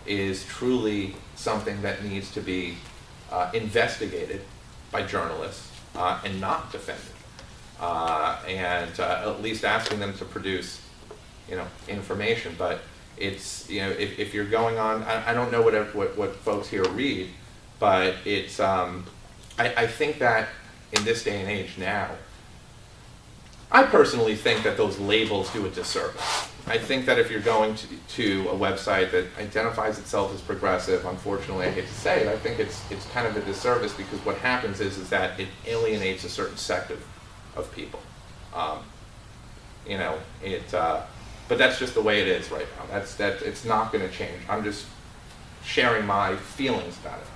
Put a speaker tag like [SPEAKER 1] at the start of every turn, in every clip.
[SPEAKER 1] is truly something that needs to be investigated by journalists and not defended. At least asking them to produce, information. But it's, if you're going on, I don't know what folks here read, but it's, I think that in this day and age now, I personally think that those labels do a disservice. I think that if you're going to a website that identifies itself as progressive, unfortunately, I hate to say it, I think it's kind of a disservice, because what happens is that it alienates a certain sect of people. But that's just the way it is right now. It's not going to change. I'm just sharing my feelings about it.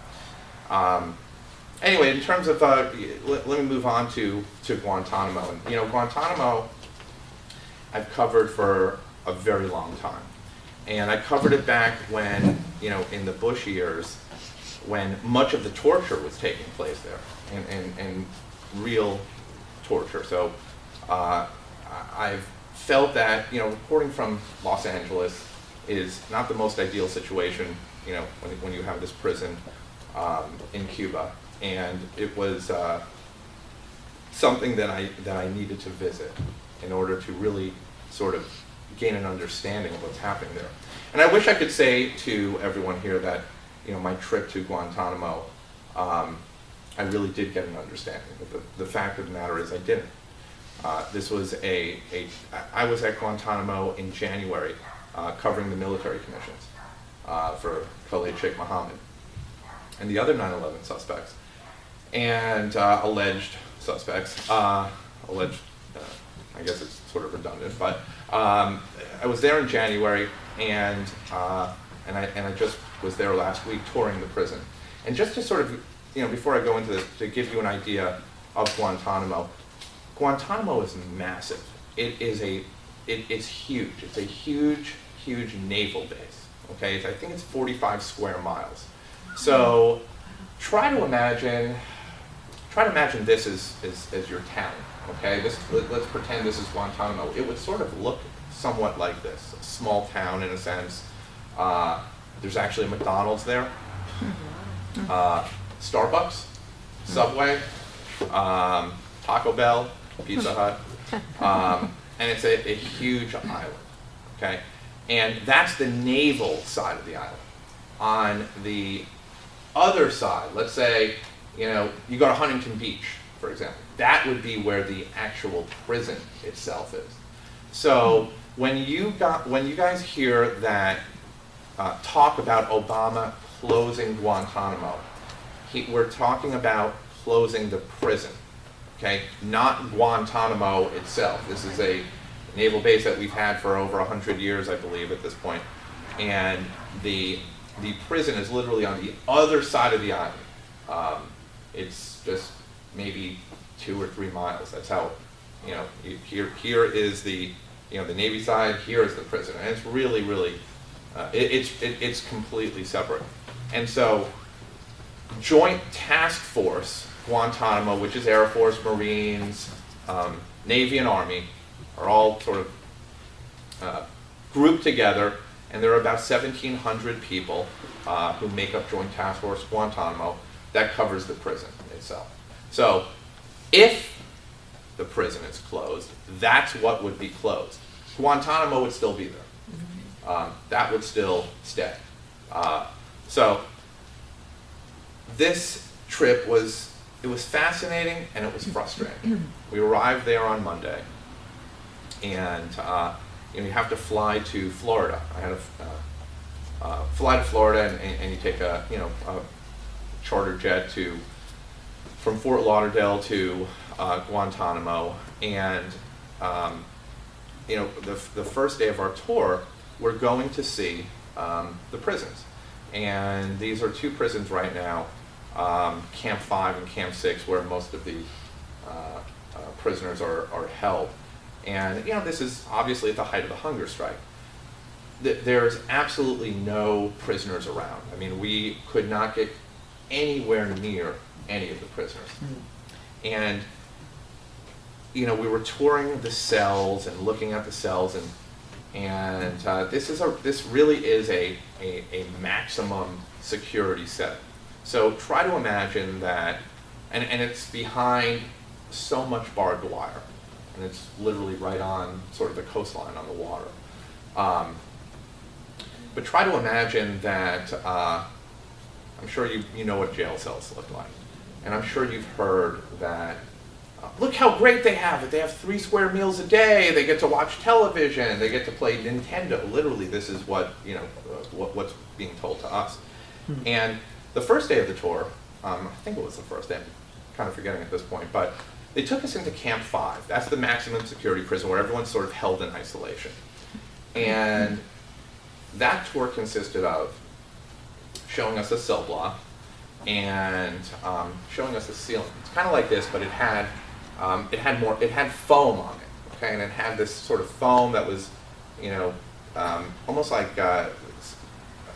[SPEAKER 1] Anyway, in terms of, let me move on to Guantanamo. And, Guantanamo I've covered for a very long time. And I covered it back when, in the Bush years, when much of the torture was taking place there, and real torture. So I've felt that, reporting from Los Angeles is not the most ideal situation, when you have this prison in Cuba. And it was something that I needed to visit in order to really sort of gain an understanding of what's happening there. And I wish I could say to everyone here that, my trip to Guantanamo, I really did get an understanding. But the fact of the matter is I didn't. This was I was at Guantanamo in January covering the military commissions for Khalid Sheikh Mohammed and the other 9/11 suspects. And alleged suspects, I guess it's sort of redundant, but I was there in January, and I just was there last week touring the prison. And just to sort of, before I go into this, to give you an idea of Guantanamo, Guantanamo is massive. It's huge. It's a huge, huge naval base. Okay, I think it's 45 square miles. So try to imagine this as your town, okay? Let's pretend this is Guantanamo. It would sort of look somewhat like this, a small town in a sense. There's actually a McDonald's there, Starbucks, Subway, Taco Bell, Pizza Hut, and it's a huge island, okay? And that's the naval side of the island. On the other side, let's say, you go to Huntington Beach, for example. That would be where the actual prison itself is. So when you guys hear that talk about Obama closing Guantanamo, we're talking about closing the prison, okay? Not Guantanamo itself. This is a naval base that we've had for over 100 years, I believe, at this point. And the prison is literally on the other side of the island. It's just maybe 2 or 3 miles. That's how, here is the Navy side, here is the prison. And it's really, really, it's completely separate. And so Joint Task Force Guantanamo, which is Air Force, Marines, Navy, and Army, are all sort of grouped together, and there are about 1,700 people who make up Joint Task Force Guantanamo. That covers the prison itself. So if the prison is closed, that's what would be closed. Guantanamo would still be there. That would still stay. So this trip was fascinating and it was frustrating. We arrived there on Monday, and you have to fly to Florida. I had to fly to Florida, and you take a charter jet from Fort Lauderdale to Guantanamo, and the first day of our tour, we're going to see the prisons, and these are 2 prisons right now, Camp 5 and Camp 6, where most of the prisoners are held. And this is obviously at the height of the hunger strike. There's absolutely no prisoners around. I mean, we could not get anywhere near any of the prisoners. And we were touring the cells and looking at the cells, and And this really is a maximum security set. So try to imagine that, and it's behind so much barbed wire, and it's literally right on sort of the coastline on the water. But try to imagine that, I'm sure you know what jail cells look like. And I'm sure you've heard that, look how great they have it. They have 3 square meals a day. They get to watch television. They get to play Nintendo. Literally, this is what, what's being told to us. And the first day of the tour, I think it was the first day, I'm kind of forgetting at this point, but they took us into Camp 5. That's the maximum security prison where everyone's sort of held in isolation. And that tour consisted of showing us a cell block and showing us the ceiling. It's kind of like this, but it had foam on it, okay, and it had this sort of foam that was, almost like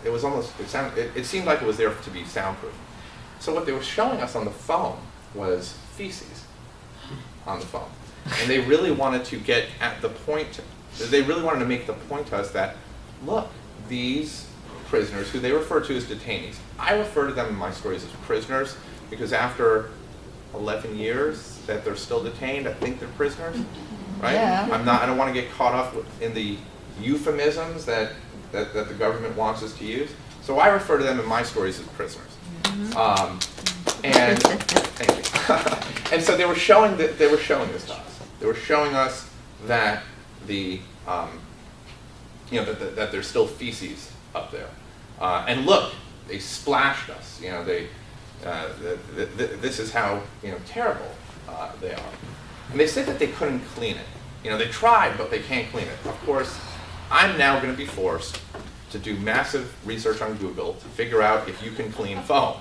[SPEAKER 1] it seemed like it was there to be soundproof. So what they were showing us on the foam was feces on the foam, and they really wanted to get at the point. They really wanted to make the point to us that, look, these prisoners, who they refer to as detainees. I refer to them in my stories as prisoners because after 11 years that they're still detained, I think they're prisoners, right?
[SPEAKER 2] Yeah.
[SPEAKER 1] I don't want to get caught up in the euphemisms that the government wants us to use. So I refer to them in my stories as prisoners. And thank you. And so they were showing this to us. They were showing us that that there's still feces up there. And look, they splashed us. This is how terrible they are. And they said that they couldn't clean it. They tried, but they can't clean it. Of course, I'm now going to be forced to do massive research on Google to figure out if you can clean foam.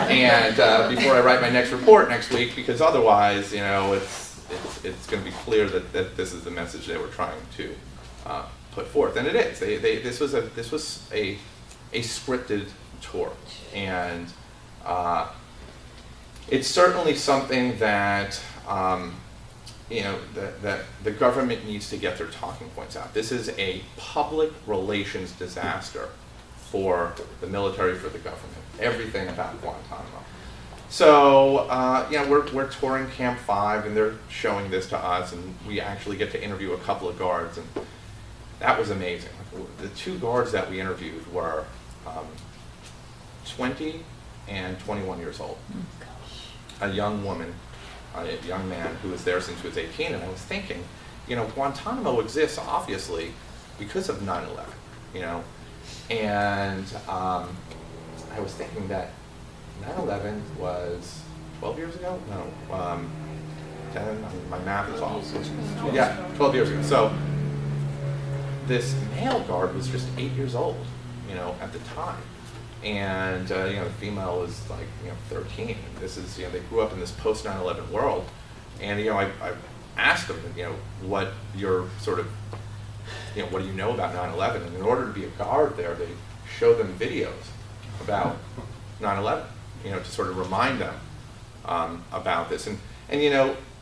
[SPEAKER 1] And before I write my next report next week, because otherwise, it's going to be clear that this is the message they were trying to put forth, and it is. This was a scripted tour, and it's certainly something that that the government needs to get their talking points out. This is a public relations disaster for the military, for the government. Everything about Guantanamo. So we're touring Camp 5, and they're showing this to us, and we actually get to interview a couple of guards, and that was amazing. The 2 guards that we interviewed were 20 and 21 years old. A young woman, a young man who was there since he was 18, and I was thinking, Guantanamo exists obviously because of 9/11, and I was thinking that 9/11 was 12 years ago? No, 10, my math is off. Yeah, 12 years ago. So this male guard was just 8 years old, at the time. And, the female was like, 13. And this is, they grew up in this post 9/11 world. And, I asked them, what your sort of, what do you know about 9/11? And in order to be a guard there, they show them videos about 9/11, to sort of remind them about this. And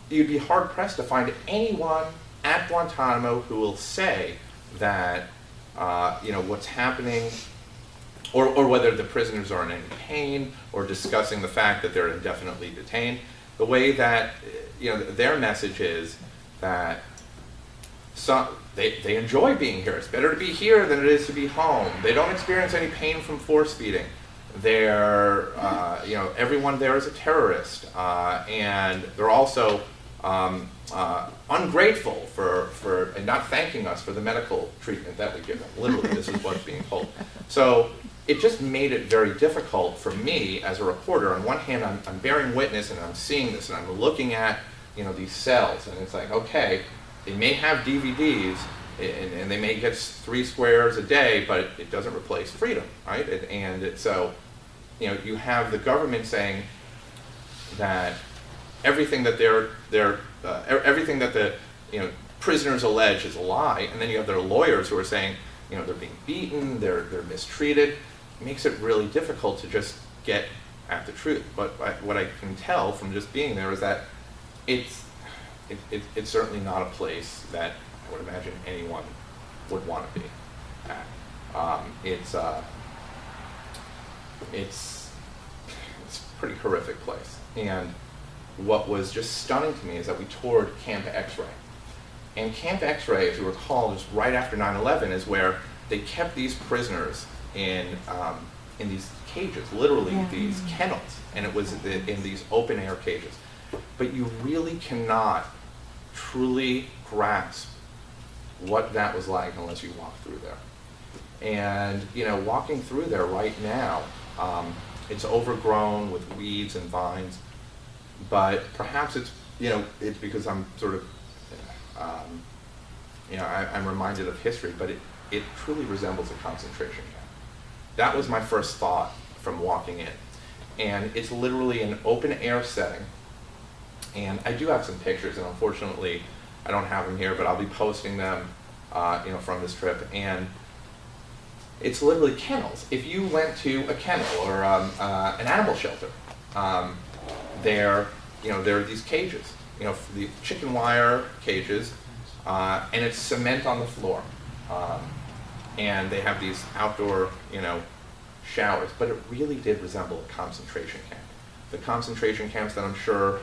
[SPEAKER 1] you'd be hard pressed to find anyone at Guantanamo who will say that, what's happening, or whether the prisoners are in any pain, or discussing the fact that they're indefinitely detained. The way that, their message is that they enjoy being here. It's better to be here than it is to be home. They don't experience any pain from force feeding. They're, everyone there is a terrorist, and they're also ungrateful and not thanking us for the medical treatment that we give them. Literally, this is what's being told. So it just made it very difficult for me as a reporter. On one hand, I'm bearing witness, and I'm seeing this, and I'm looking at these cells, and it's like, okay, they may have DVDs, and they may get 3 squares a day, but it doesn't replace freedom, right? So you have the government saying that everything that everything that the prisoners allege is a lie, and then you have their lawyers who are saying they're being beaten, they're mistreated. It makes it really difficult to just get at the truth. But what I can tell from just being there is that it's certainly not a place that I would imagine anyone would want to be at. It's a pretty horrific place. And what was just stunning to me is that we toured Camp X-Ray. And Camp X-Ray, if you recall, just right after 9/11 is where they kept these prisoners in these cages, literally these kennels, and it was in these open air cages. But you really cannot truly grasp what that was like unless you walk through there. And walking through there right now, it's overgrown with weeds and vines, but perhaps it's it's because I'm sort of I'm reminded of history, but it truly resembles a concentration camp. That was my first thought from walking in. And it's literally an open air setting. And I do have some pictures, and unfortunately I don't have them here, but I'll be posting them from this trip. And it's literally kennels. If you went to a kennel or an animal shelter, there are these cages, the chicken wire cages, and it's cement on the floor. And they have these outdoor, showers, but it really did resemble a concentration camp. The concentration camps that I'm sure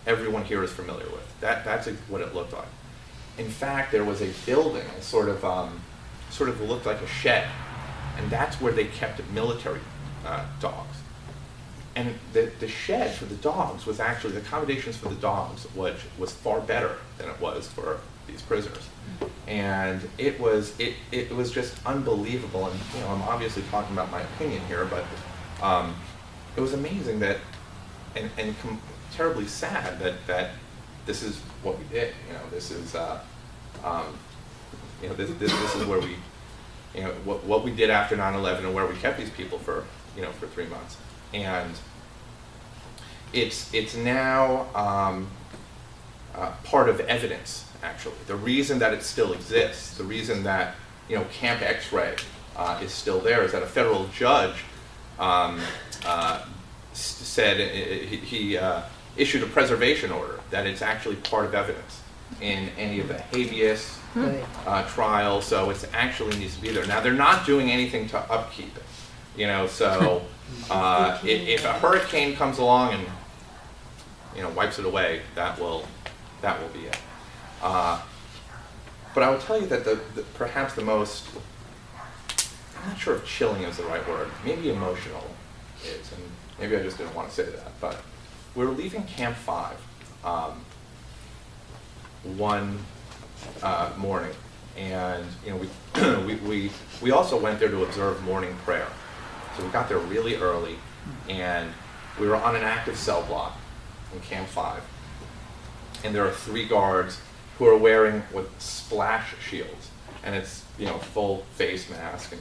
[SPEAKER 1] everyone here is familiar with. That's what it looked like. In fact, there was a building, it sort of looked like a shed, and that's where they kept military dogs. And the shed for the dogs was actually, the accommodations for the dogs was far better than it was for these prisoners. And it was just unbelievable. And I'm obviously talking about my opinion here, but it was amazing that, and terribly sad that this is what we did. This is this is where we, what we did after 9/11 and where we kept these people for 3 months. And it's now part of evidence, actually. The reason that it still exists, the reason that Camp X-Ray is still there, is that a federal judge said he issued a preservation order that it's actually part of evidence in any of the habeas trials, so it actually needs to be there. Now, they're not doing anything to upkeep it, so if a hurricane comes along and wipes it away, that will be it. But I will tell you that perhaps the most, I'm not sure if chilling is the right word, maybe emotional is, and maybe I just didn't want to say that, but we were leaving Camp 5 one morning, and we also went there to observe morning prayer. So we got there really early, and we were on an active cell block in Camp 5, and there are 3 guards who are wearing what splash shields, and it's full face mask,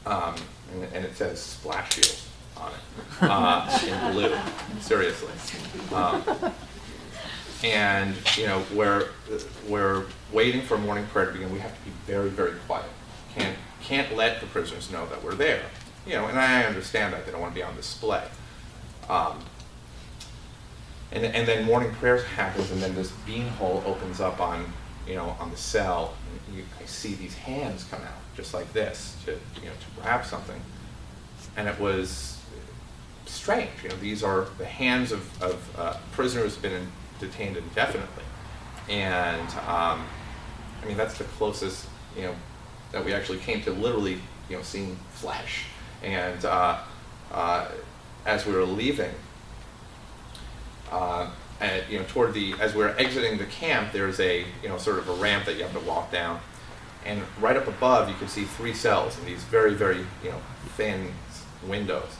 [SPEAKER 1] and it says splash shields on it in blue. Seriously. And we're waiting for morning prayer to begin. We have to be very, very quiet. Can't let the prisoners know that we're there. And I understand that they don't want to be on display. And then morning prayer happens, and then this beanhole opens up on the cell. And I see these hands come out just like this to grab something, and it was strange. These are the hands of prisoners who've been detained indefinitely, and that's the closest that we actually came to literally seeing flesh. And as we were leaving, as we were exiting the camp, there's a sort of a ramp that you have to walk down, and right up above you can see 3 cells and these very, very thin windows.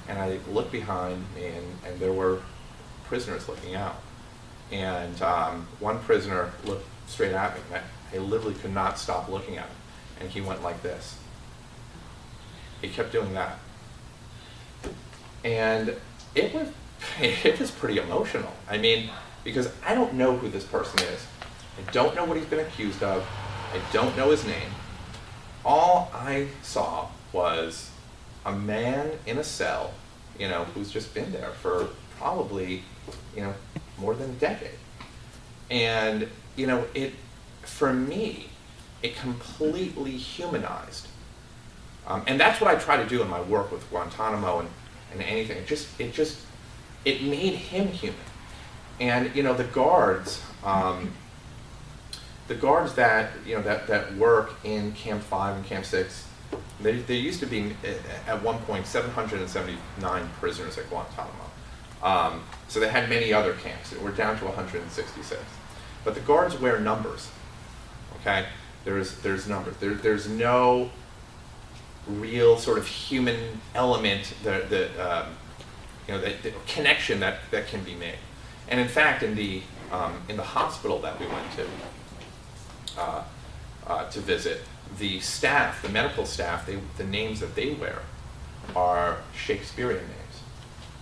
[SPEAKER 1] And I looked behind me, and there were prisoners looking out. And one prisoner looked straight at me, and I literally could not stop looking at him. And he went like this. He kept doing that. And it was pretty emotional. Because I don't know who this person is. I don't know what he's been accused of. I don't know his name. All I saw was a man in a cell, who's just been there for probably, more than a decade. And, for me, it completely humanized. And that's what I try to do in my work with Guantanamo and anything. It made him human. And the guards that that work in Camp 5 and Camp 6, there used to be at one point 779 prisoners at Guantanamo. So they had many other camps. We're down to 166. But the guards wear numbers. Okay, there's numbers. There's no real sort of human element, the connection that can be made. And in fact, in the hospital that we went to visit, the staff, the medical staff, the names that they wear are Shakespearean names.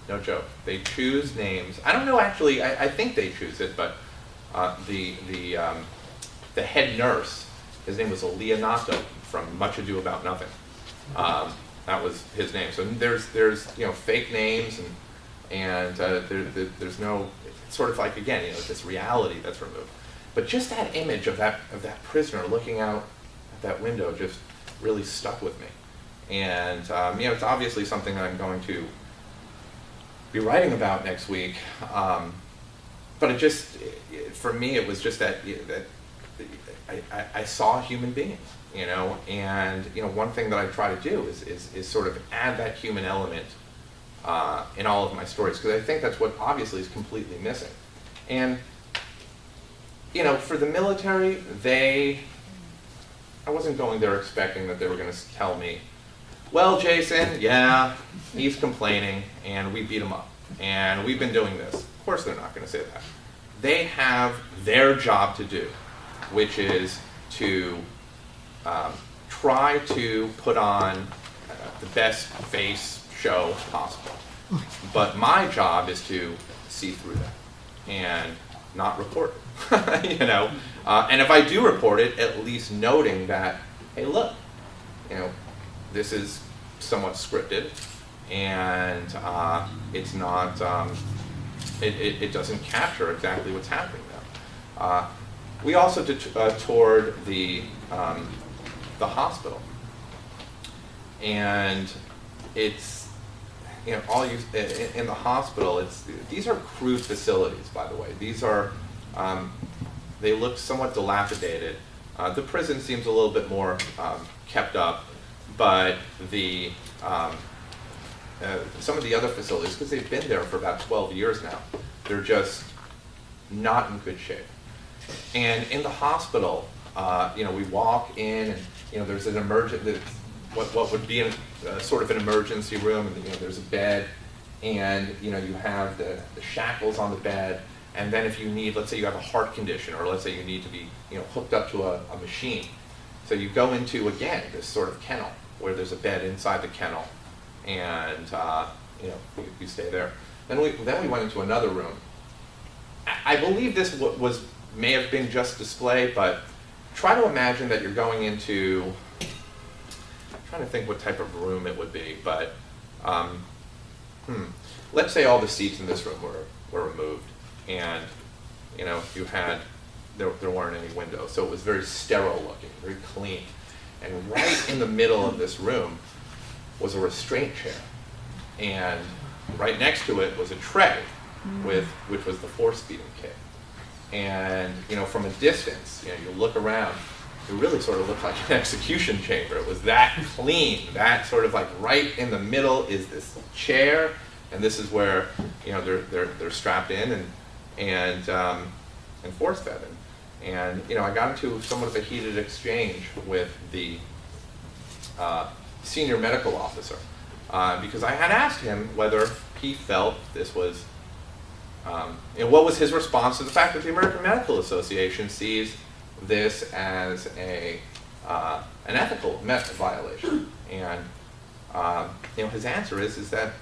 [SPEAKER 1] No joke. They choose names. I don't know actually. I think they choose it, but the head nurse, his name was Leonato from Much Ado About Nothing. That was his name. So there's fake names and there's no, it's sort of like, again, this reality that's removed. But just that image of that prisoner looking out at that window just really stuck with me. And it's obviously something that I'm going to be writing about next week. But for me, it was just that I saw human beings, and one thing that I try to do is sort of add that human element in all of my stories, because I think that's what obviously is completely missing. And for the military, I wasn't going there expecting that they were going to tell me, well, Jason, yeah, he's complaining, and we beat him up, and we've been doing this. Of course they're not going to say that. They have their job to do, which is to try to put on the best face show possible. But my job is to see through that and not report it. And if I do report it, at least noting that, hey, look, this is somewhat scripted, and it's not. It doesn't capture exactly what's happening now. We also toured the hospital, and it's all you in the hospital. These are crude facilities, by the way. These are they look somewhat dilapidated. The prison seems a little bit more kept up, but some of the other facilities, because they've been there for about 12 years now, they're just not in good shape. And in the hospital, we walk in, and there's an what would be sort of an emergency room, and there's a bed, and you have the shackles on the bed, and then if you need, let's say you have a heart condition, or let's say you need to be hooked up to a machine, so you go into, again, this sort of kennel where there's a bed inside the kennel, and you stay there. Then we went into another room. I believe this may have been just display, but try to imagine that you're going into, I'm trying to think what type of room it would be, but let's say all the seats in this room were removed, and there weren't any windows, so it was very sterile looking, very clean. And right in the middle of this room was a restraint chair, and right next to it was a tray which was the force feeding kit. And from a distance, you look around, it really sort of looked like an execution chamber. It was that clean, that sort of like right in the middle is this chair, and this is where they're strapped in and force fed. And I got into somewhat of a heated exchange with the senior medical officer, because I had asked him whether he felt this was, what was his response to the fact that the American Medical Association sees this as an ethical violation. And his answer is that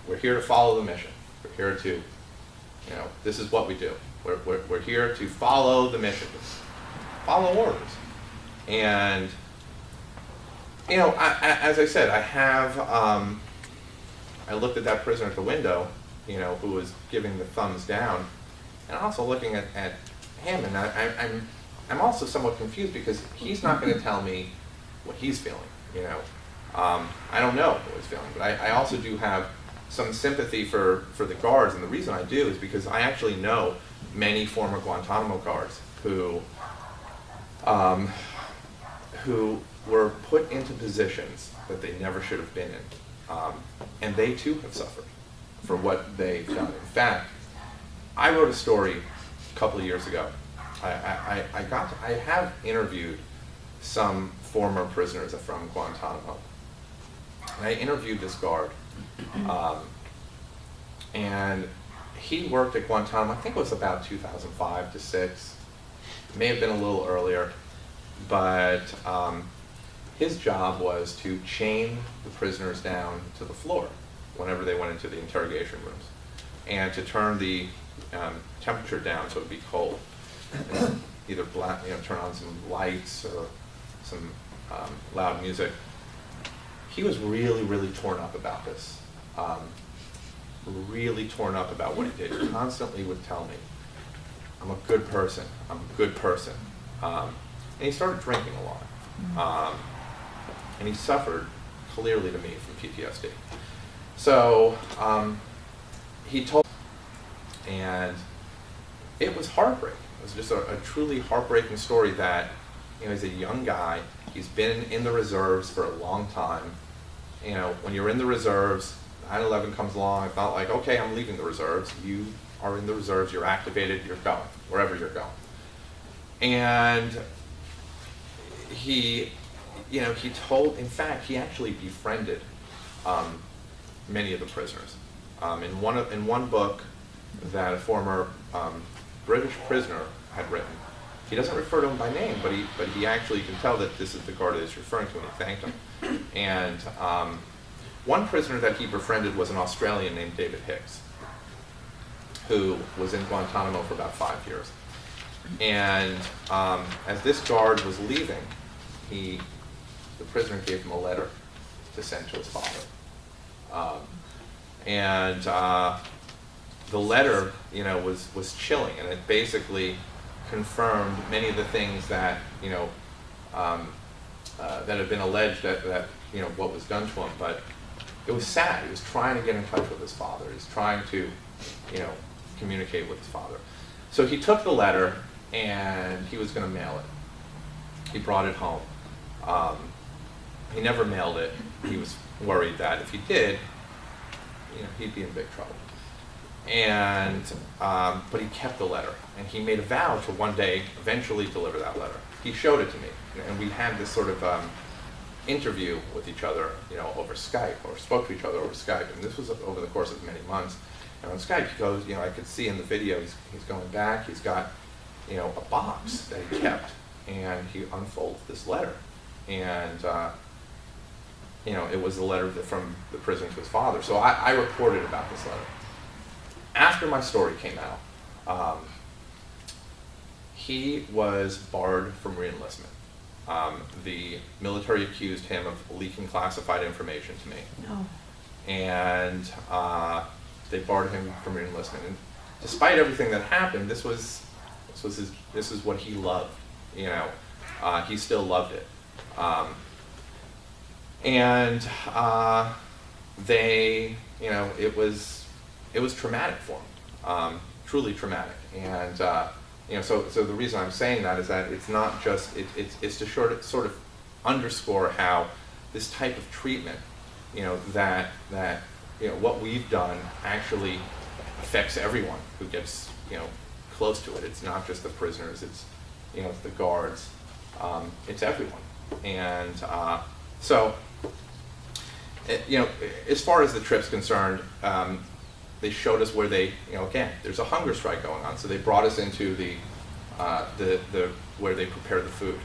[SPEAKER 1] we're here to follow the mission. We're here to, this is what we do. We're here to follow the mission, follow orders. And as I said, I looked at that prisoner at the window, who was giving the thumbs down, and also looking at him, and I'm also somewhat confused because he's not going to tell me what he's feeling, you know. I don't know what he's feeling, but I also do have some sympathy for the guards, and the reason I do is because I actually know many former Guantanamo guards who were put into positions that they never should have been in, and they too have suffered for what they've done. In fact, I wrote a story a couple of years ago. I have interviewed some former prisoners from Guantanamo, and I interviewed this guard, and he worked at Guantanamo. I think it was about 2005 to 6. It may have been a little earlier, but his job was to chain the prisoners down to the floor whenever they went into the interrogation rooms, and to turn the temperature down so it would be cold. And either turn on some lights or some loud music. He was really, really torn up about this. Really torn up about what he did. He constantly would tell me, I'm a good person, I'm a good person. And he started drinking a lot. And he suffered, clearly to me, from PTSD. So he told me, and it was heartbreaking. It was just a truly heartbreaking story that, you know, he's a young guy. He's been in the reserves for a long time. You know, when you're in the reserves, 9/11 comes along. It's not like, okay, I'm leaving the reserves. You are in the reserves. You're activated. You're going wherever you're going. And he, you know, he told. In fact, he actually befriended many of the prisoners. In one book that a former British prisoner had written, he doesn't refer to him by name, but he actually, you can tell that this is the guard that he's referring to, and he thanked him. And one prisoner that he befriended was an Australian named David Hicks, who was in Guantanamo for about 5 years. And as this guard was leaving, the prisoner gave him a letter to send to his father. The letter, you know, was chilling, and it basically confirmed many of the things that, you know, that had been alleged that you know, what was done to him. But it was sad. He was trying to get in touch with his father. He's trying to, you know, communicate with his father. So he took the letter and he was going to mail it. He brought it home. He never mailed it. He was worried that if he did, you know, he'd be in big trouble. And but he kept the letter, and he made a vow to one day eventually deliver that letter. He showed it to me, and we had this sort of interview with each other, you know, over Skype, or spoke to each other over Skype, and this was over the course of many months. And on Skype, he goes, you know, I could see in the video, he's going back, he's got, you know, a box that he kept, and he unfolds this letter, and you know, it was a letter from the prison to his father. So I reported about this letter. After my story came out, he was barred from reenlistment. The military accused him of leaking classified information to me.
[SPEAKER 2] No.
[SPEAKER 1] And they barred him from reenlistment. And despite everything that happened, this is what he loved. You know, he still loved it. They, you know, it was traumatic for him, truly traumatic. And you know, so the reason I'm saying that is that it's not just it's to sort of underscore how this type of treatment, you know, that you know, what we've done actually affects everyone who gets, you know, close to it. It's not just the prisoners. It's, you know, it's the guards. It's everyone. And so, you know, as far as the trip's concerned, they showed us where they, you know, again, there's a hunger strike going on, so they brought us into the where they prepare the food.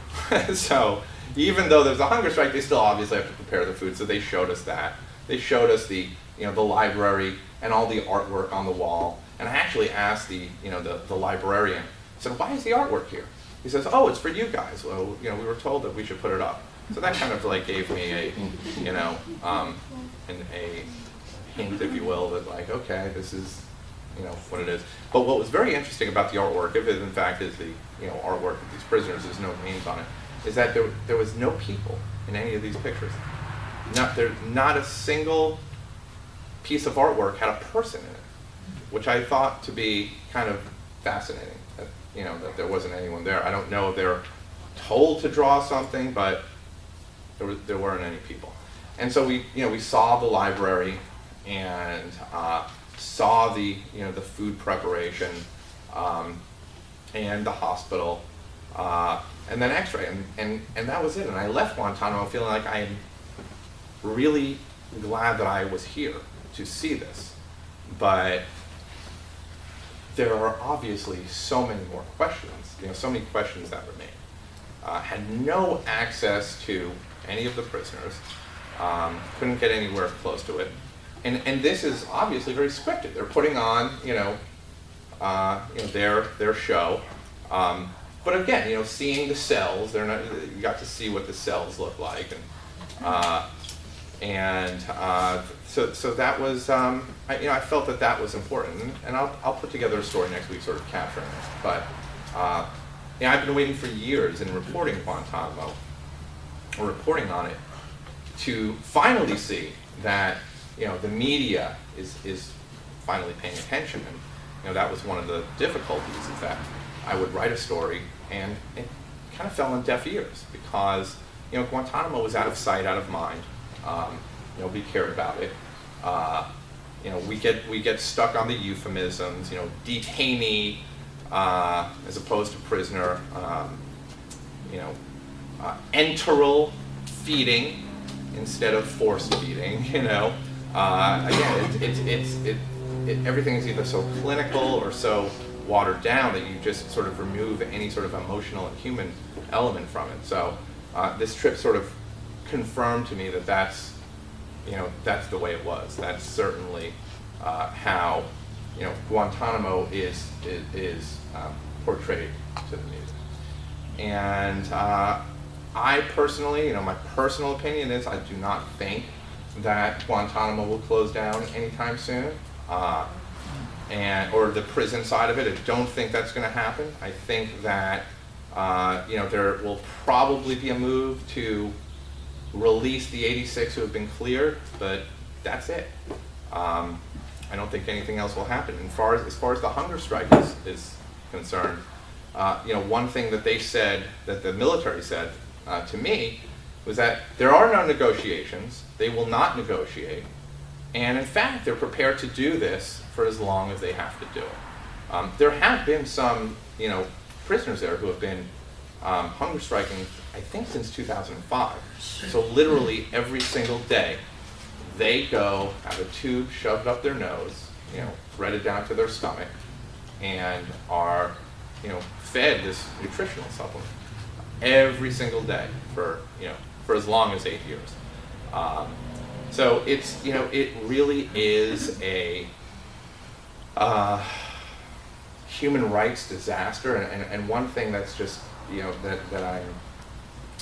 [SPEAKER 1] So even though there's a hunger strike, they still obviously have to prepare the food. So they showed us that. They showed us the, you know, the library and all the artwork on the wall. And I actually asked the, you know, the librarian, I said, why is the artwork here? He says, oh, it's for you guys. Well, you know, we were told that we should put it up. So that kind of like gave me a, you know, a hint, if you will, that like, okay, this is what it is. But what was very interesting about the artwork, if it in fact is the artwork of these prisoners, there's no names on it, is that there was no people in any of these pictures. Not a single piece of artwork had a person in it, which I thought to be kind of fascinating. That there wasn't anyone there. I don't know if they're told to draw something, but there weren't any people. And so we saw the library and saw the food preparation and the hospital and then X-ray, and that was it. And I left Guantanamo feeling like I am really glad that I was here to see this, but there are obviously so many more questions. So many questions that remain. Had no access to any of the prisoners. Couldn't get anywhere close to it. And this is obviously very scripted. They're putting on, their show. But again, seeing the cells, you got to see what the cells look like, so that was, I felt that was important, and I'll put together a story next week, sort of capturing it. But I've been waiting for years in reporting Guantanamo, or reporting on it, to finally see that the media is finally paying attention. And that was one of the difficulties, is that I would write a story and it kind of fell on deaf ears, because Guantanamo was out of sight, out of mind. Nobody cared about it. We get stuck on the euphemisms, detainee as opposed to prisoner, enteral feeding instead of forced feeding. Again, everything is either so clinical or so watered down that you just sort of remove any sort of emotional and human element from it. So this trip sort of confirmed to me that that's the way it was. That's certainly how Guantanamo is portrayed to the media. And I personally, my personal opinion is I do not think that Guantanamo will close down anytime soon, or the prison side of it. I don't think that's going to happen. I think that there will probably be a move to release the 86 who have been cleared, but that's it. I don't think anything else will happen. And as far as the hunger strike is concerned, one thing that they said, that the military said to me, was that there are no negotiations. They will not negotiate. And in fact, they're prepared to do this for as long as they have to do it. There have been some, prisoners there who have been hunger striking, I think, since 2005. So literally every single day, they go have a tube shoved up their nose, threaded down to their stomach, and are, fed this nutritional supplement every single day for as long as 8 years. So it's, it really is a human rights disaster, and one thing that's just, that I'm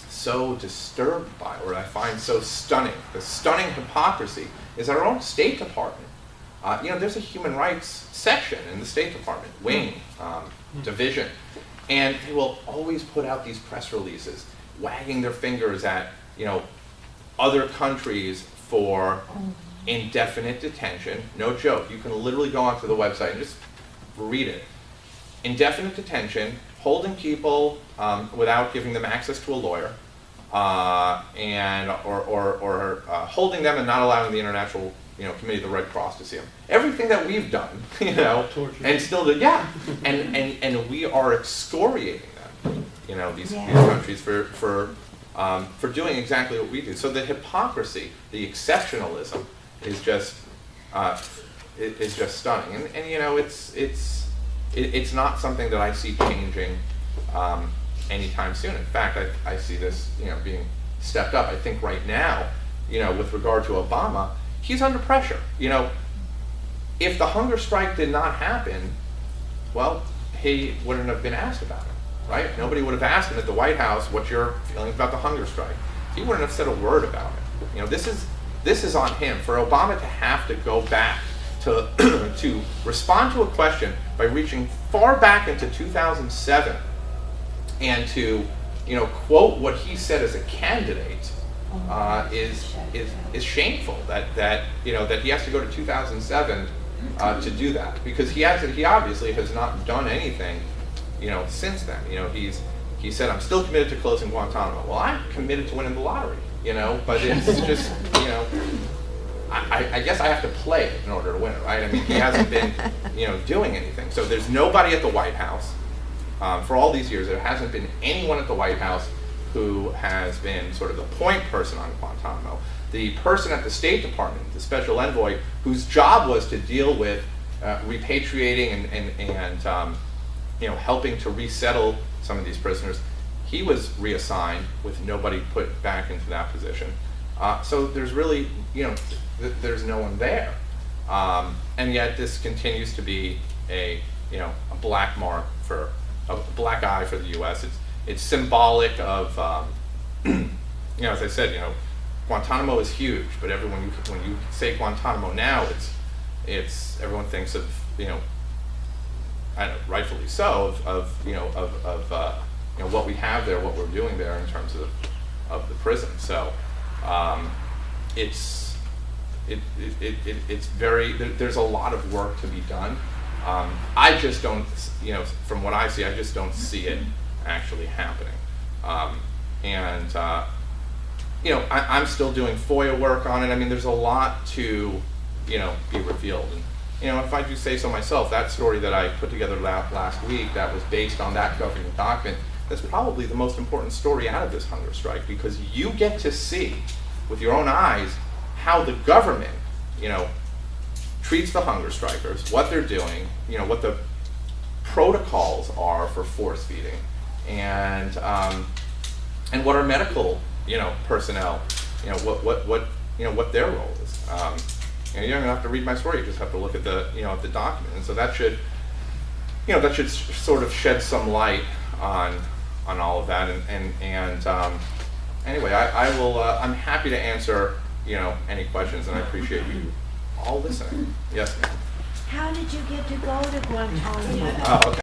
[SPEAKER 1] so disturbed by, or I find so stunning, the stunning hypocrisy, is our own State Department. There's a human rights section in the State Department, wing, division, and they will always put out these press releases, wagging their fingers at, other countries for indefinite detention. No joke, you can literally go onto the website and just read it. Indefinite detention, holding people without giving them access to a lawyer, or holding them and not allowing the International Committee of the Red Cross to see them. Everything that we've done,
[SPEAKER 2] Torture.
[SPEAKER 1] and still do, and we are excoriating them, these countries for doing exactly what we do. So the hypocrisy, the exceptionalism, is just stunning, and it's not something that I see changing anytime soon. In fact, I see this being stepped up. I think right now, with regard to Obama, he's under pressure. If the hunger strike did not happen, well, he wouldn't have been asked about it, right? Nobody would have asked him at the White House, what's your feelings about the hunger strike? He wouldn't have said a word about it. This is on him. For Obama to have to go back to to respond to a question by reaching far back into 2007 and to, you know, quote what he said as a candidate is shameful. That you know, that he has to go to 2007 to do that, because he obviously has not done anything, you know, since then. You know, he said, I'm still committed to closing Guantanamo. Well, I'm committed to winning the lottery, you know, but it's just, you know, I guess I have to play it in order to win it, right? I mean, he hasn't been, you know, doing anything. So there's nobody at the White House. For all these years, there hasn't been anyone at the White House who has been sort of the point person on Guantanamo. The person at the State Department, the special envoy, whose job was to deal with repatriating and you know, helping to resettle some of these prisoners, he was reassigned with nobody put back into that position. So there's really, you know, there's no one there. And yet this continues to be a, you know, a black mark for, a black eye for the U.S. It's symbolic of, you know, as I said, you know, Guantanamo is huge, but when you say Guantanamo now, it's everyone thinks of, you know, I don't know, rightfully so, of you know, you know, what we have there, what we're doing there in terms of the prison. So it's very, there's a lot of work to be done. I just don't, you know, from what I see, I just don't see it actually happening. You know, I'm still doing FOIA work on it. I mean, there's a lot to, you know, be revealed. And, you know, if I do say so myself, that story that I put together last week, that was based on that government document, that's probably the most important story out of this hunger strike, because you get to see with your own eyes how the government, you know, treats the hunger strikers, what they're doing, you know, what the protocols are for force feeding, and what our medical, you know, personnel, you know, what you know, what their role is. You know, you don't even have to read my story; you just have to look at the, you know, at the document. And so that should, you know, that should sort of shed some light on all of that. Anyway, I will. I'm happy to answer, you know, any questions, and I appreciate you all listening. Yes, ma'am.
[SPEAKER 2] How did you get to go to Guantanamo?
[SPEAKER 1] Oh, okay.